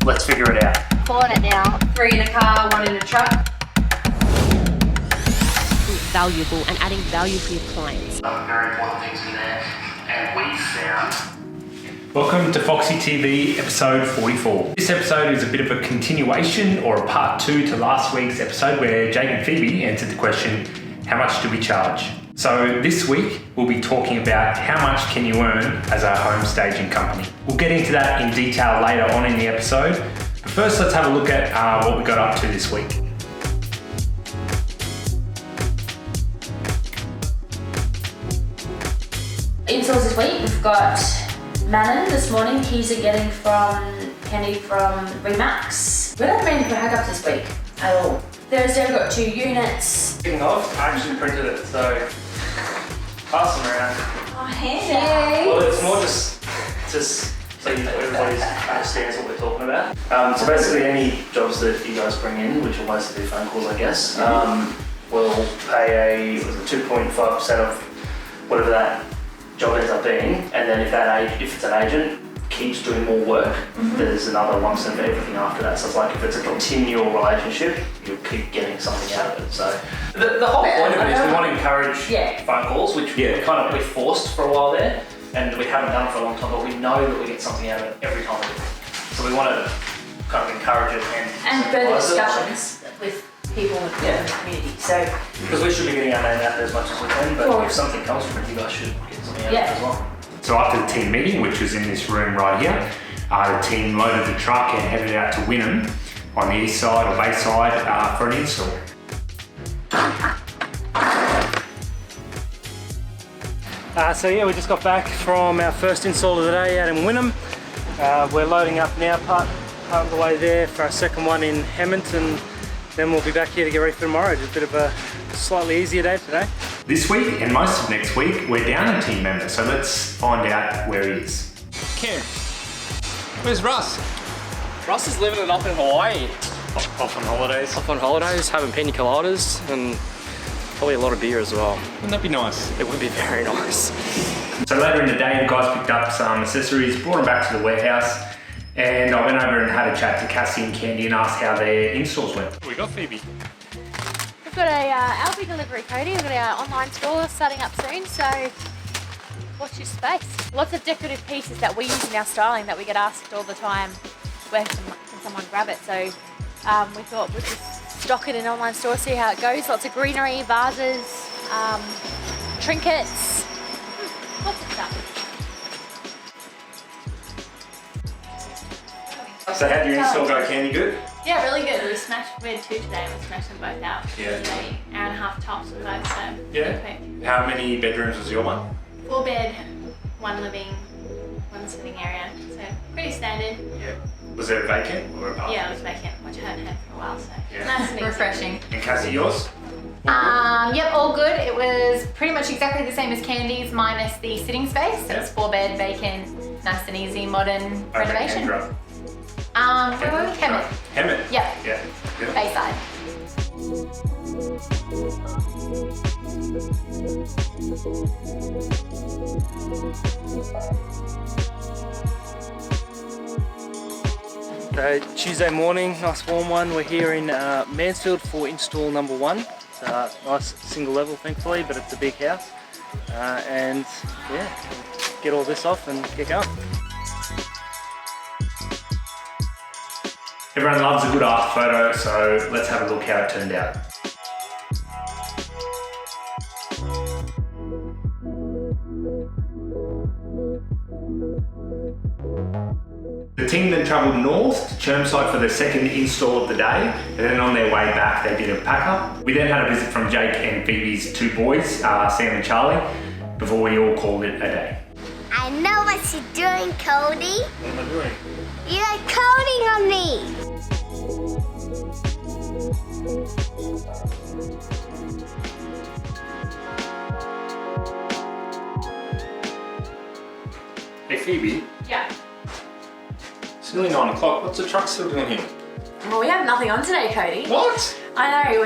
Let's figure it out. Pulling it now. 3 in a car, 1 in a truck. Valuable and adding value for your clients. Very important things in there, and we found. Welcome to Foxy TV episode 44. This episode is a bit of a continuation or a part 2 to last week's episode where Jake and Phoebe answered the question, how much do we charge? So this week we'll be talking about how much can you earn as a home staging company. We'll get into that in detail later on in the episode, but first let's have a look at what we got up to this week. Installs this week, we've got Manon this morning, keys are getting from Kenny from Remax. We don't have many hookups this week at all. Thursday we've got 2 units. Speaking of, I actually printed it, so pass them around. Oh, handy. Well, it's more just so everybody understands what we're talking about. So basically any jobs that you guys bring in, which will mostly be phone calls I guess, we'll pay a 2.5% of whatever that job ends up being, and then if it's an agent keeps doing more work, there's another 1% for everything after that. So it's like if it's a continual relationship, you'll keep getting something out of it. So the whole point of it is we want to encourage phone calls, which we forced for a while there, and we haven't done it for a long time, but we know that we get something out of it every time we do it. So we want to kind of encourage it and further discussions with people in the community. So because we should be getting our name out there as much as we can, but if something comes from it, you guys should get something out of it as well. So after the team meeting, which was in this room right here, the team loaded the truck and headed out to Wynnum on the east side or bay side for an install. So yeah, we just got back from our first install of the day out in Wynnum. We're loading up now, part of the way there for our second one in Hemmant, and then we'll be back here to get ready for tomorrow. Just a bit of a slightly easier day today. This week and most of next week, we're down a team member, so let's find out where he is. Kim, where's Russ? Russ is living it up in Hawaii. Off on holidays. Off on holidays, having pina coladas, and probably a lot of beer as well. Wouldn't that be nice? It would be very nice. So later in the day, the guys picked up some accessories, brought them back to the warehouse, and I went over and had a chat to Cassie and Candy and asked how their installs went. What we got, Phoebe? We've got a Alfie delivery, Cody. We've got our online store starting up soon, so watch your space. Lots of decorative pieces that we use in our styling that we get asked all the time, where can someone grab it? So we thought we'd just stock it in an online store, see how it goes. Lots of greenery, vases, trinkets, lots of stuff. So how did your install go, Candy? Good? Yeah, really good. We had 2 today and we smashed them both out. Yeah. Today, hour and a half tops with both, so Yeah. quick. How many bedrooms was your one? 4 bed, 1 living, 1 sitting area. So pretty standard. Yeah. Was it vacant or apartment? Yeah, it was vacant, which I hadn't had for a while, so Yeah. nice and easy. refreshing. And Cassie, yours? Yep, all good. It was pretty much exactly the same as Candy's, minus the sitting space. It was 4 bed, vacant, nice and easy, modern renovation. Where were we? Hemmant. Hemmant? Yep. Yeah. Good. Bayside. Tuesday morning, nice warm one. We're here in Mansfield for install number 1. It's a nice single level thankfully, but it's a big house. And yeah, get all this off and get going. Everyone loves a good after photo, so let's have a look how it turned out. The team then travelled north to Chermside for their second install of the day, and then on their way back they did a pack-up. We then had a visit from Jake and Phoebe's 2 boys, Sam and Charlie, before we all called it a day. I know what you're doing, Cody. What am I doing? You're coding on me. Hey Phoebe, Yeah. it's nearly 9 o'clock. What's the truck still doing here? Well, we have nothing on today, Cody. What? I know,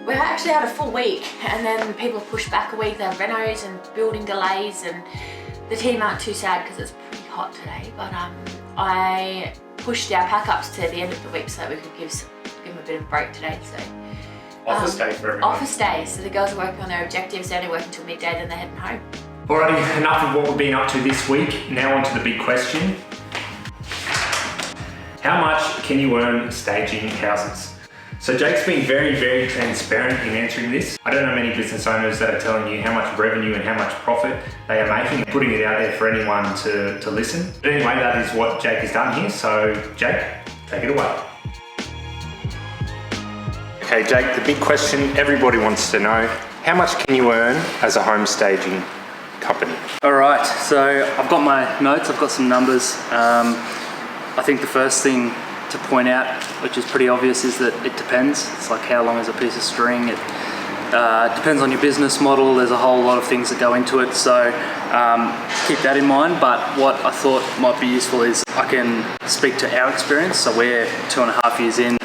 we've actually had a full week, and then people pushed back a week. They have renos and building delays, and the team aren't too sad because it's pretty hot today. But I pushed our pack-ups to the end of the week so that we could give them a bit of a break today. So Office day for everyone. office day, so the girls are working on their objectives. They only work until midday, then they're heading home. Alrighty, enough of what we've been up to this week. Now on to the big question. How much can you earn staging houses? So Jake's been very, very transparent in answering this. I don't know many business owners that are telling you how much revenue and how much profit they are making, putting it out there for anyone to listen. But anyway, that is what Jake has done here. So Jake, take it away. Okay, Jake, the big question everybody wants to know, how much can you earn as a home staging company? All right, so I've got my notes, I've got some numbers. I think the first thing to point out, which is pretty obvious, is that it depends. It's like how long is a piece of string. It depends on your business model. There's a whole lot of things that go into it, so keep that in mind. But what I thought might be useful is I can speak to our experience. So we're 2.5 years in,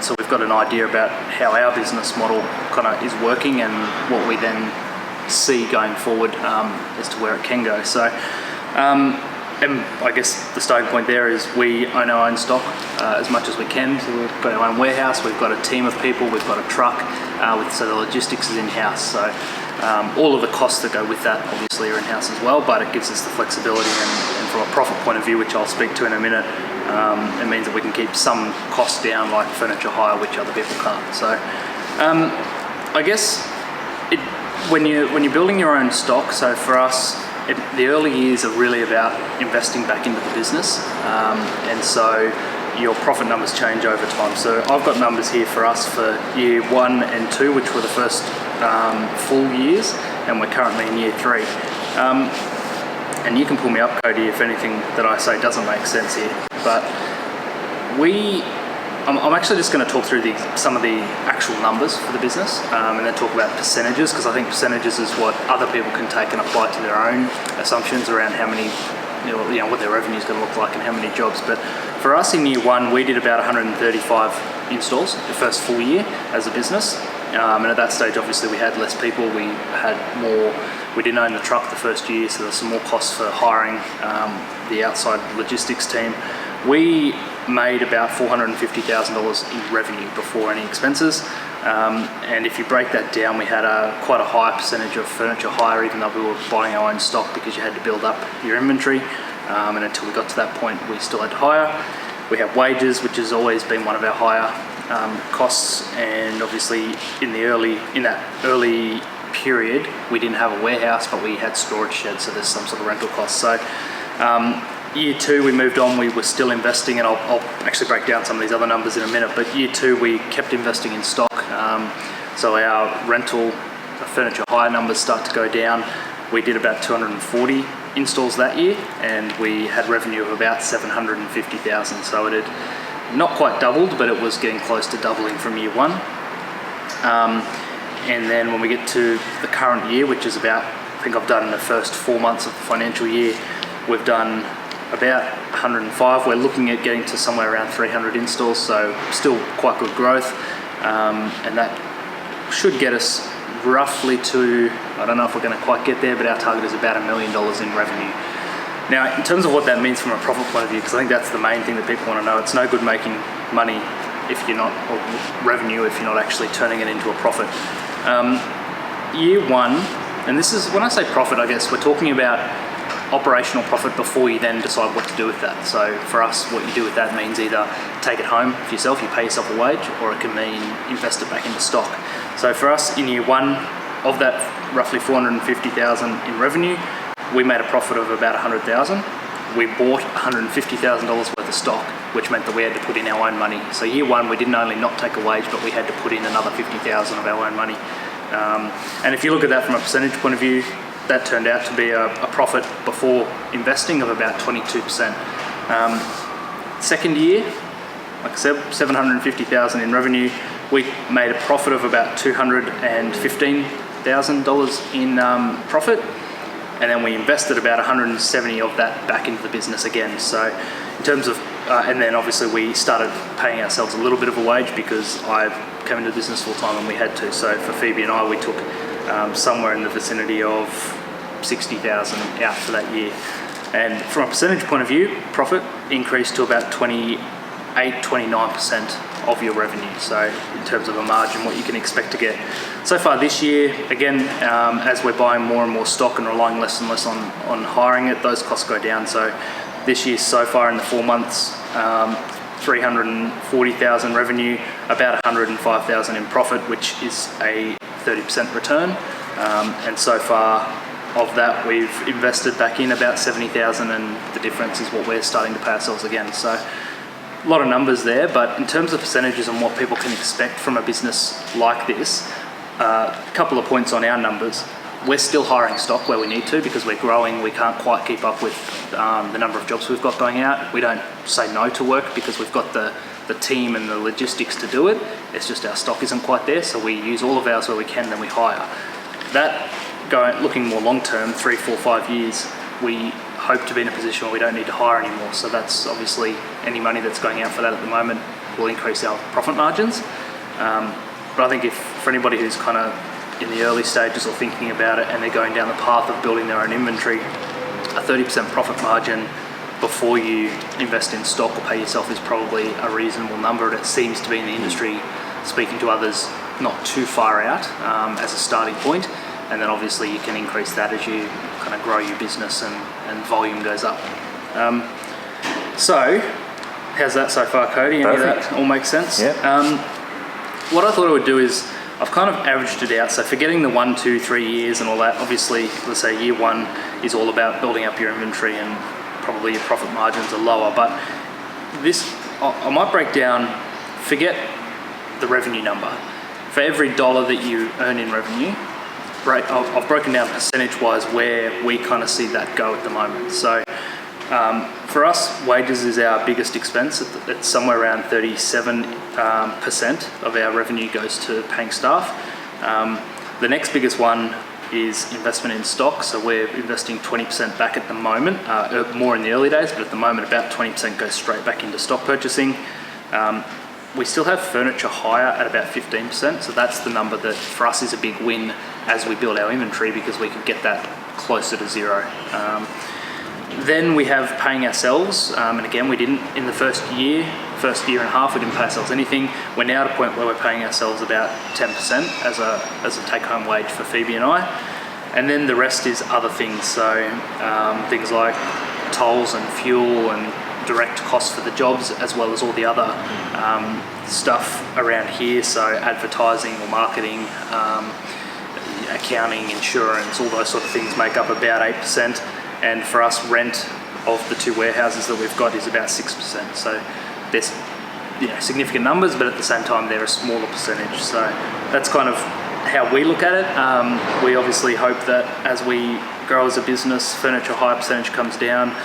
so we've got an idea about how our business model kind of is working and what we then see going forward as to where it can go. So and I guess the starting point there is we own our own stock as much as we can. So we've got our own warehouse, we've got a team of people, we've got a truck, so the logistics is in-house. So all of the costs that go with that obviously are in-house as well, but it gives us the flexibility and from a profit point of view, which I'll speak to in a minute, it means that we can keep some costs down like furniture hire, which other people can't. So I guess when you're building your own stock, so for us, the early years are really about investing back into the business, and so your profit numbers change over time. So I've got numbers here for us for year 1 and 2, which were the first full years, and we're currently in year 3. And you can pull me up, Cody, if anything that I say doesn't make sense here. But I'm actually just going to talk through some of the actual numbers for the business, and then talk about percentages, because I think percentages is what other people can take and apply to their own assumptions around how many, what their revenue is going to look like and how many jobs. But for us in year 1, we did about 135 installs the first full year as a business, and at that stage obviously we had less people, we didn't own the truck the first year, so there's some more costs for hiring the outside logistics team. We made about $450,000 in revenue before any expenses, and if you break that down, we had quite a high percentage of furniture hire, even though we were buying our own stock, because you had to build up your inventory, and until we got to that point we still had to hire. We have wages, which has always been one of our higher costs, and obviously in that early period we didn't have a warehouse, but we had storage sheds, so there's some sort of rental costs. So year 2 we moved on, we were still investing, and I'll actually break down some of these other numbers in a minute, but year 2 we kept investing in stock, so our rental furniture hire numbers start to go down. We did about 240 installs that year, and we had revenue of about $750,000, so it had not quite doubled, but it was getting close to doubling from year 1. And then when we get to the current year, which is about, I think I've done in the first 4 months of the financial year, we've done about 105. We're looking at getting to somewhere around 300 installs, so still quite good growth, and that should get us roughly to, I don't know if we're going to quite get there, but our target is about $1 million in revenue. Now, in terms of what that means from a profit point of view, because I think that's the main thing that people want to know, it's no good making money if you're not, or revenue if you're not actually turning it into a profit. Year 1, and this is, when I say profit, I guess we're talking about operational profit before you then decide what to do with that. So for us, what you do with that means either take it home for yourself, you pay yourself a wage, or it can mean invest it back into stock. So for us in year 1, of that roughly $450,000 in revenue, we made a profit of about $100,000. We bought $150,000 worth of stock, which meant that we had to put in our own money. So year 1, we didn't only not take a wage, but we had to put in another $50,000 of our own money. And if you look at that from a percentage point of view, that turned out to be a profit before investing of about 22%. Second year, like I said, $750,000 in revenue. We made a profit of about $215,000 in profit, and then we invested about 170 of that back into the business again. So in terms of, and then obviously we started paying ourselves a little bit of a wage because I came into business full time and we had to. So for Phoebe and I, we took somewhere in the vicinity of $60,000 out for that year. And from a percentage point of view, profit increased to about 28-29% of your revenue. So in terms of a margin, what you can expect to get. So far this year, again, as we're buying more and more stock and relying less and less on hiring it, those costs go down. So this year so far in the 4 months, 340,000 revenue, about 105,000 in profit, which is a 30% return. And so far of that, we've invested back in about 70,000, and the difference is what we're starting to pay ourselves again. So a lot of numbers there, but in terms of percentages and what people can expect from a business like this, a couple of points on our numbers. We're still hiring stock where we need to because we're growing. We can't quite keep up with the number of jobs we've got going out. We don't say no to work because we've got the team and the logistics to do it. It's just our stock isn't quite there, so we use all of ours where we can, then we hire. That looking more long term, 3, 4, 5 years, we hope to be in a position where we don't need to hire anymore. So that's obviously any money that's going out for that at the moment will increase our profit margins. But I think if for anybody who's kind of in the early stages or thinking about it and they're going down the path of building their own inventory, a 30% profit margin before you invest in stock or pay yourself is probably a reasonable number, and it seems to be in the industry, speaking to others, not too far out as a starting point. And then obviously you can increase that as you kind of grow your business and volume goes up. So how's that so far, Cody? Any of that all makes sense? Yeah. What I thought I would do is I've kind of averaged it out. So forgetting the 1, 2, 3 years and all that, obviously, let's say year 1 is all about building up your inventory and probably your profit margins are lower. But this, I might break down, forget the revenue number. For every dollar that you earn in revenue, I've broken down percentage-wise where we kind of see that go at the moment. So for us, wages is our biggest expense. It's somewhere around 37% of our revenue goes to paying staff. The next biggest one is investment in stock. So we're investing 20% back at the moment, more in the early days, but at the moment about 20% goes straight back into stock purchasing. We still have furniture hire at about 15%, so that's the number that for us is a big win as we build our inventory because we can get that closer to zero. Then we have paying ourselves, and again we didn't in the first year and a half, we didn't pay ourselves anything. We're now at a point where we're paying ourselves about 10% as a take-home wage for Phoebe and I, and then the rest is other things. So things like tolls and fuel and direct costs for the jobs, as well as all the other stuff around here, so advertising or marketing, accounting, insurance, all those sort of things make up about 8%, and for us rent of the 2 warehouses that we've got is about 6%. So there's significant numbers, but at the same time they're a smaller percentage. So that's kind of how we look at it. We obviously hope that as we grow as a business, furniture hire percentage comes down.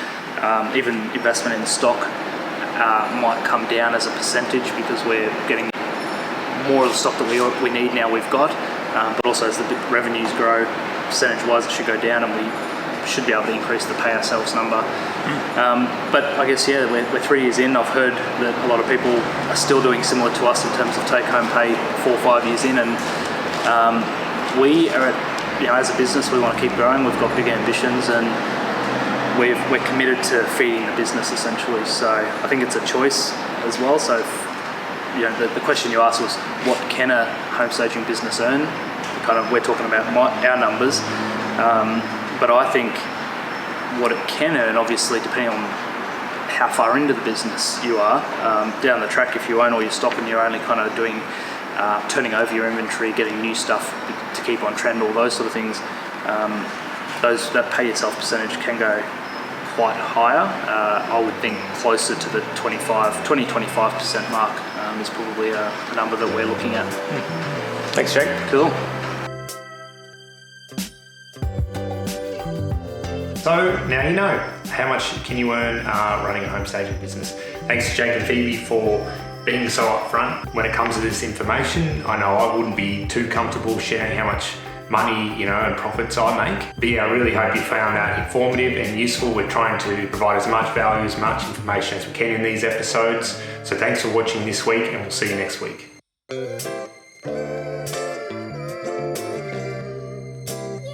Even investment in stock might come down as a percentage because we're getting more of the stock that we need now we've got, but also as the revenues grow, percentage-wise it should go down and we should be able to increase the pay ourselves number. But I guess, yeah, we're 3 years in. I've heard that a lot of people are still doing similar to us in terms of take-home pay 4 or 5 years in, and we are, as a business, we want to keep growing. We've got big ambitions and we're committed to feeding the business essentially. So I think it's a choice as well. So the question you asked was, what can a home staging business earn? We're talking about our numbers, but I think what it can earn, obviously depending on how far into the business you are, down the track, if you own all your stock and you're only kind of doing turning over your inventory, getting new stuff to keep on trend, all those sort of things, that pay yourself percentage can go quite higher. I would think closer to the 20-25% mark is probably a number that we're looking at. Thanks, Jake. Cool. So now you know how much can you earn running a home staging business. Thanks to Jake and Phoebe for being so upfront when it comes to this information. I know I wouldn't be too comfortable sharing how much money, and profits I make. But yeah, I really hope you found that informative and useful. We're trying to provide as much value, as much information as we can in these episodes. So thanks for watching this week, and we'll see you next week.